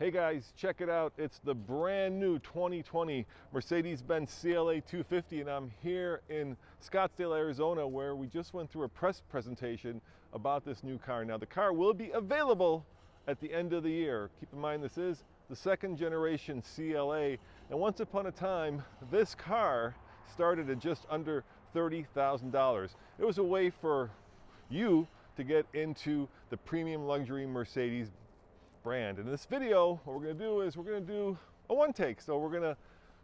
Hey guys, check it out. It's the brand new 2020 Mercedes-Benz CLA250 and I'm here in Scottsdale, Arizona where we just went through a press presentation about this new car. Now the car will be available at the end of the year. Keep in mind this is the second generation CLA, and once upon a time this car started at just under $30,000. It was a way for you to get into the premium luxury Mercedes brand. In this video, what we're going to do is we're going to do a one take. So we're going to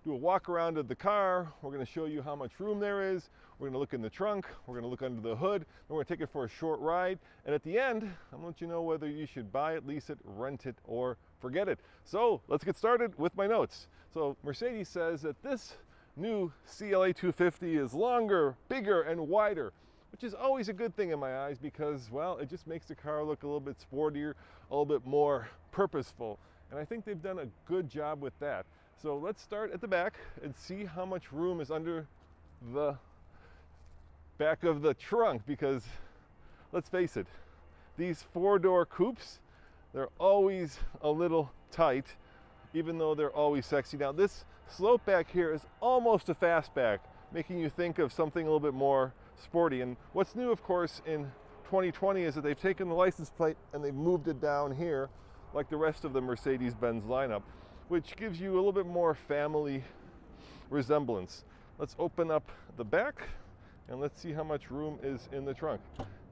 do a walk around of the car. We're going to show you how much room there is. We're going to look in the trunk. We're going to look under the hood. Then we're going to take it for a short ride. And at the end, I'm going to let you know whether you should buy it, lease it, rent it, or forget it. So let's get started with my notes. So Mercedes says that this new CLA250 is longer, bigger, and wider, which is always a good thing in my eyes because, well, it just makes the car look a little bit sportier, a little bit more purposeful. And I think they've done a good job with that. So let's start at the back and see how much room is under the back of the trunk, because let's face it, these four-door coupes, they're always a little tight, even though they're always sexy. Now this slope back here is almost a fastback, making you think of something a little bit more sporty. And what's new, of course, in 2020 is that they've taken the license plate and they've moved it down here like the rest of the Mercedes-Benz lineup, which gives you a little bit more family resemblance. Let's open up the back and let's see how much room is in the trunk.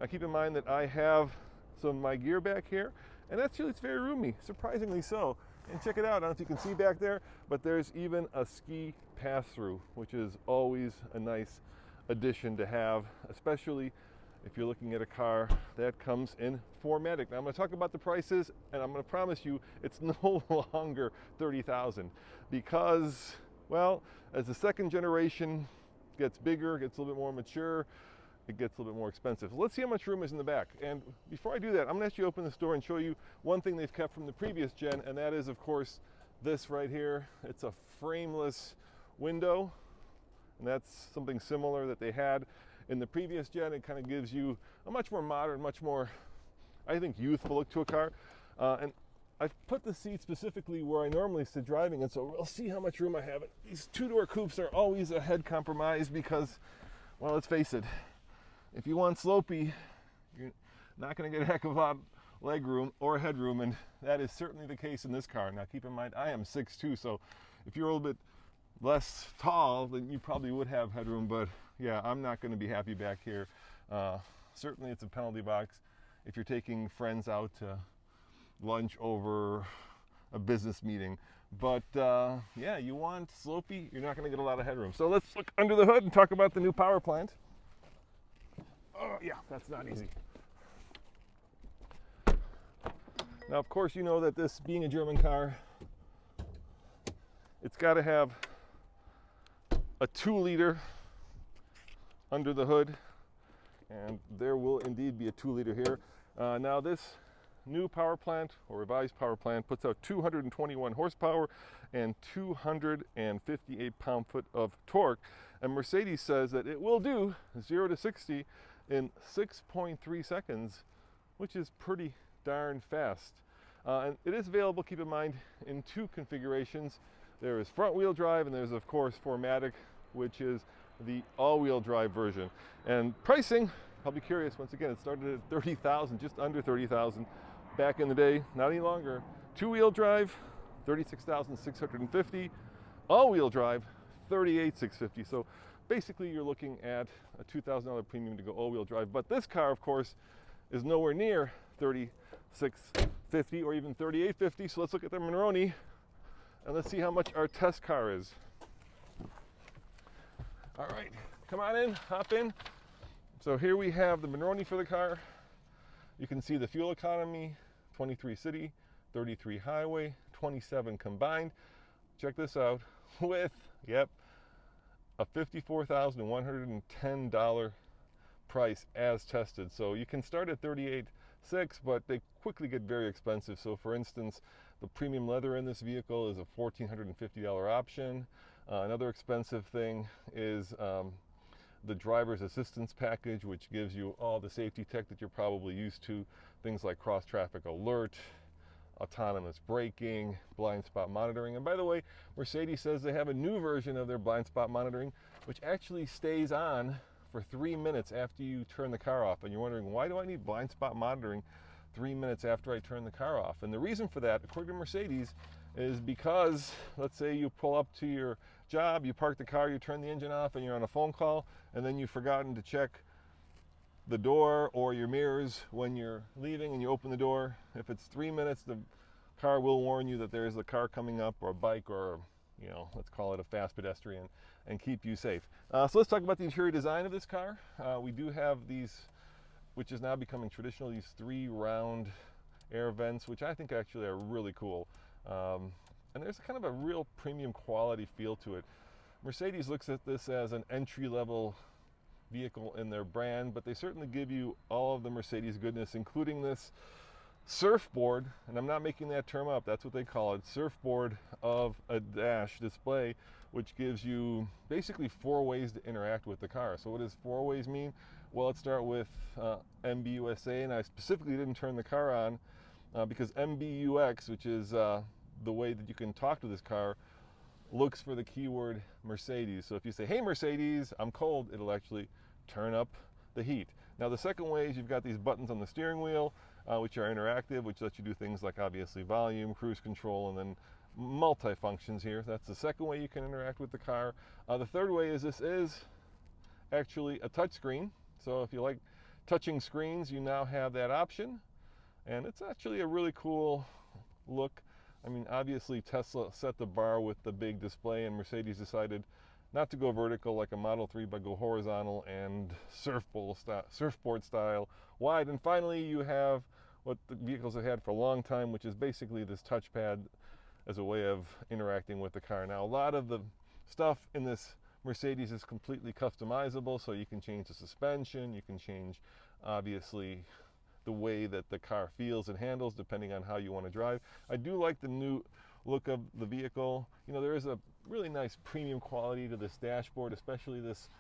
Now keep in mind that I have some of my gear back here, and actually it's very roomy, surprisingly so. And check it out, I don't know if you can see back there, but there's even a ski pass-through, which is always a nice addition to have, especially if you're looking at a car that comes in 4MATIC. Now I'm going to talk about the prices, and I'm going to promise you it's no longer $30,000 because, well, as the second generation gets bigger, gets a little bit more mature, it gets a little bit more expensive. So let's see how much room is in the back. And before I do that, I'm going to actually open this door and show you one thing they've kept from the previous gen, and that is, of course, this right here. It's a frameless window. And that's something similar that they had in the previous gen. It kind of gives you a much more modern, much more, I think, youthful look to a car. And I've put the seat specifically where I normally sit driving, and so we'll see how much room I have. These two-door coupes are always a head compromise because, well, let's face it, if you want slopey, you're not going to get a heck of a lot of leg room or headroom, and that is certainly the case in this car. Now, keep in mind, I am 6'2", so if you're a little bit less tall, then you probably would have headroom, but yeah, I'm not going to be happy back here. Certainly it's a penalty box if you're taking friends out to lunch over a business meeting, but yeah, you want slopey, you're not going to get a lot of headroom. So let's look under the hood and talk about the new power plant. Oh yeah, that's not easy. Now of course you know that this being a German car, it's got to have a 2-liter under the hood, and there will indeed be a 2-liter here. Now this new power plant, or revised power plant, puts out 221 horsepower and 258 pound-foot of torque, and Mercedes says that it will do 0 to 60 in 6.3 seconds, which is pretty darn fast. And it is available, keep in mind, in 2 configurations. There is front-wheel drive, and there's, of course, 4MATIC, which is the all-wheel drive version. And pricing, I'll be curious, once again, it started at $30,000, just under $30,000 back in the day, not any longer. 2-wheel drive, $36,650. All-wheel drive, $38,650. So basically, you're looking at a $2,000 premium to go all-wheel drive. But this car, of course, is nowhere near $36,650 or even $38,550. So let's look at the Monroney and let's see how much our test car is. All right, come on in, hop in. So here we have the Monroney for the car. You can see the fuel economy, 23 city, 33 highway, 27 combined. Check this out, with, yep, a $54,110 price as tested. So you can start at $38,600, but they quickly get very expensive. So for instance, the premium leather in this vehicle is a $1,450 option. Another expensive thing is the driver's assistance package, which gives you all the safety tech that you're probably used to, things like cross traffic alert, autonomous braking, blind spot monitoring. And by the way, Mercedes says they have a new version of their blind spot monitoring, which actually stays on for 3 minutes after you turn the car off. And you're wondering, why do I need blind spot monitoring 3 minutes after I turn the car off? And the reason for that, according to Mercedes, is because, let's say you pull up to your job, you park the car, you turn the engine off, and you're on a phone call, and then you've forgotten to check the door or your mirrors when you're leaving and you open the door. If it's 3 minutes, the car will warn you that there's a car coming up, or a bike, or, you know, let's call it a fast pedestrian, and keep you safe. So let's talk about the interior design of this car. We do have these, which is now becoming traditional, these 3 round air vents, which I think actually are really cool. And there's kind of a real premium quality feel to it. Mercedes looks at this as an entry-level vehicle in their brand, but they certainly give you all of the Mercedes goodness, including this surfboard, and I'm not making that term up, that's what they call it, surfboard of a dash display, which gives you basically 4 ways to interact with the car. So what does 4 ways mean? Well, let's start with MBUSA, and I specifically didn't turn the car on because MBUX, which is the way that you can talk to this car, looks for the keyword Mercedes. So if you say, hey Mercedes, I'm cold, it'll actually turn up the heat. Now the second way is you've got these buttons on the steering wheel, which are interactive, which lets you do things like obviously volume, cruise control, and then multi-functions here. That's the second way you can interact with the car. The third way is this is actually a touch screen. So if you like touching screens, you now have that option. And it's actually a really cool look. I mean, obviously Tesla set the bar with the big display, and Mercedes decided not to go vertical like a Model 3, but go horizontal and surfboard style wide. And finally, you have what the vehicles have had for a long time, which is basically this touchpad as a way of interacting with the car. Now, a lot of the stuff in this Mercedes is completely customizable, so you can change the suspension, you can change, obviously, the way that the car feels and handles depending on how you want to drive. I do like the new look of the vehicle. You know, there is a really nice premium quality to this dashboard, especially this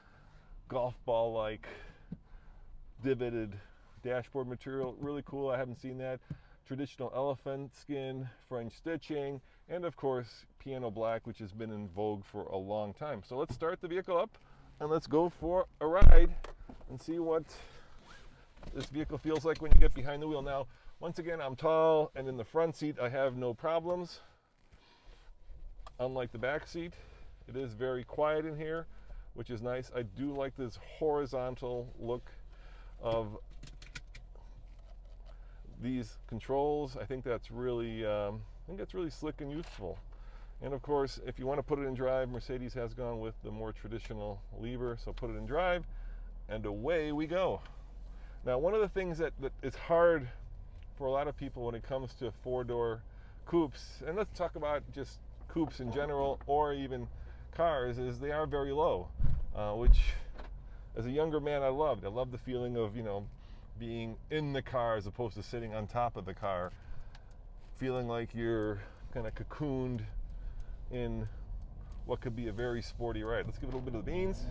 golf ball-like divoted dashboard material. Really cool. I haven't seen that. Traditional elephant skin, French stitching, and of course piano black, which has been in vogue for a long time. So let's start the vehicle up and let's go for a ride and see what this vehicle feels like when you get behind the wheel. Now, once again, I'm tall, and in the front seat I have no problems. Unlike the back seat, it is very quiet in here, which is nice. I do like this horizontal look of these controls. I think that's really slick and useful. And of course, if you want to put it in drive, Mercedes has gone with the more traditional lever. So put it in drive, and away we go. Now, one of the things that is hard for a lot of people when it comes to four-door coupes, and let's talk about just coupes in general or even cars, is they are very low, which as a younger man I loved. I loved the feeling of, you know, being in the car as opposed to sitting on top of the car, feeling like you're kind of cocooned in what could be a very sporty ride. Let's give it a little bit of the beans.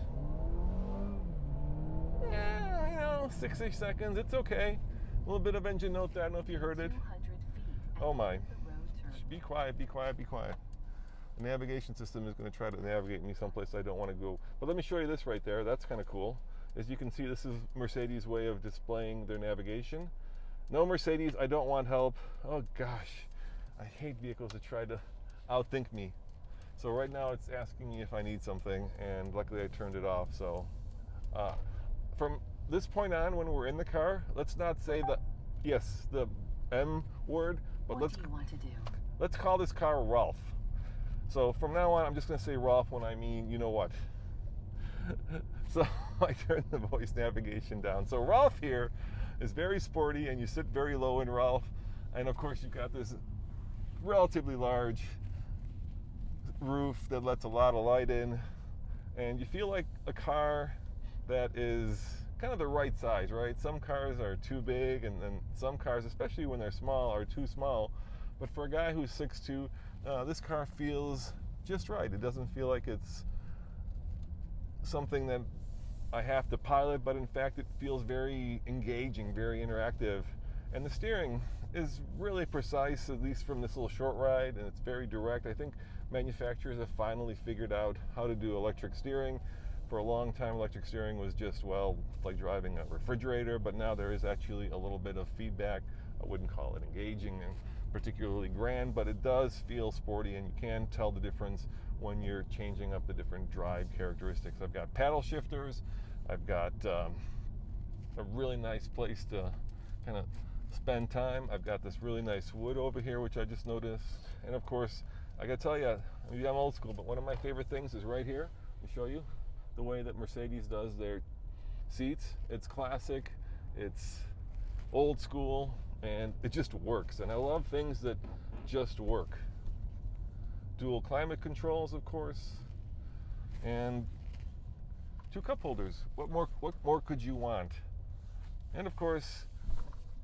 Yeah, you know, 6-ish seconds, it's okay. A little bit of engine note there, I don't know if you heard it. Oh my. Be quiet, be quiet, be quiet. The navigation system is going to try to navigate me someplace I don't want to go. But let me show you this right there. That's kind of cool. As you can see, this is Mercedes' way of displaying their navigation. No, Mercedes, I don't want help. Oh gosh, I hate vehicles that try to outthink me. So right now it's asking me if I need something, and luckily I turned it off. So from this point on, when we're in the car, let's not say the M word, but what do you want to do? Let's call this car Ralph. So from now on, I'm just going to say Ralph when I mean you know what. So I turned the voice navigation down. So Ralph here is very sporty, and you sit very low in Ralph. And of course, you've got this relatively large roof that lets a lot of light in. And you feel like a car that is kind of the right size, right? Some cars are too big, and then some cars, especially when they're small, are too small. But for a guy who's 6'2", this car feels just right. It doesn't feel like it's something that I have to pilot, but in fact it feels very engaging, very interactive. And the steering is really precise, at least from this little short ride, and it's very direct. I think manufacturers have finally figured out how to do electric steering. For a long time, electric steering was just, well, like driving a refrigerator, but now there is actually a little bit of feedback. I wouldn't call it engaging and particularly grand, but it does feel sporty, and you can tell the difference when you're changing up the different drive characteristics. I've got paddle shifters, I've got a really nice place to kind of spend time. I've got this really nice wood over here, which I just noticed, and of course, I gotta tell you, maybe I'm old school, but one of my favorite things is right here. Let me show you the way that Mercedes does their seats. It's classic, it's old school, and it just works. And I love things that just work. Dual climate controls, of course, and 2 cup holders. What more could you want? And of course,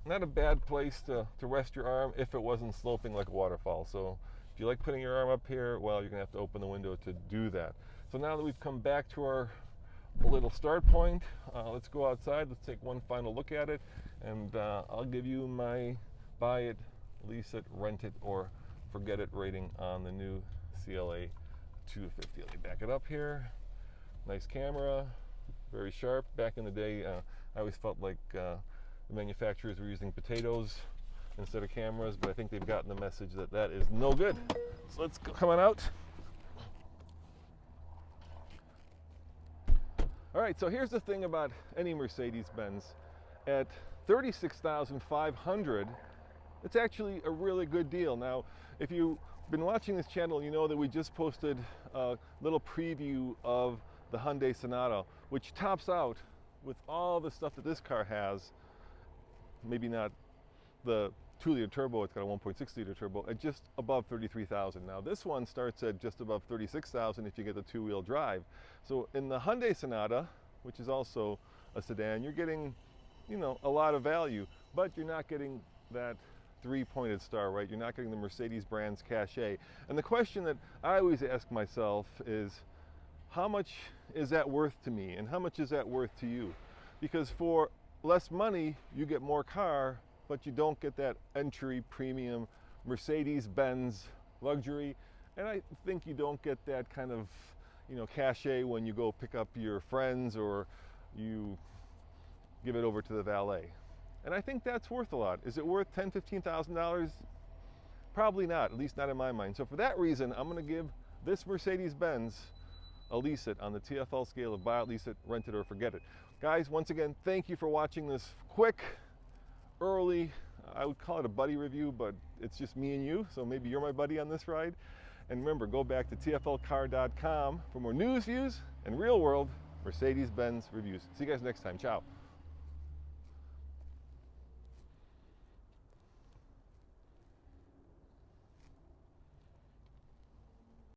not a bad place to rest your arm if it wasn't sloping like a waterfall. So if you like putting your arm up here, well, you're gonna have to open the window to do that. So now that we've come back to our little start point, let's go outside. Let's take one final look at it, and I'll give you my buy it, lease it, rent it, or forget it rating on the new CLA250. Let me back it up here. Nice camera, very sharp. Back in the day, I always felt like the manufacturers were using potatoes instead of cameras, but I think they've gotten the message that that is no good. So let's come on out. All right, so here's the thing about any Mercedes-Benz. At $36,500, it's actually a really good deal. Now, if you've been watching this channel, you know that we just posted a little preview of the Hyundai Sonata, which tops out with all the stuff that this car has. Maybe not the 2-liter turbo, it's got a 1.6-liter turbo, at just above $33,000. Now this one starts at just above $36,000 if you get the 2-wheel drive. So in the Hyundai Sonata, which is also a sedan, you're getting, you know, a lot of value, but you're not getting that 3-pointed star, right? You're not getting the Mercedes brand's cachet. And the question that I always ask myself is, how much is that worth to me? And how much is that worth to you? Because for less money, you get more car, but you don't get that entry premium Mercedes-Benz luxury. And I think you don't get that kind of, you know, cachet when you go pick up your friends or you give it over to the valet. And I think that's worth a lot. Is it worth $10,000, $15,000? Probably not, at least not in my mind. So for that reason, I'm gonna give this Mercedes-Benz a lease it on the TFL scale of buy it, lease it, rent it, or forget it. Guys, once again, thank you for watching this quick, early, I would call it a buddy review, but it's just me and you, so maybe you're my buddy on this ride. And remember, go back to tflcar.com for more news, views, and real-world Mercedes-Benz reviews. See you guys next time. Ciao.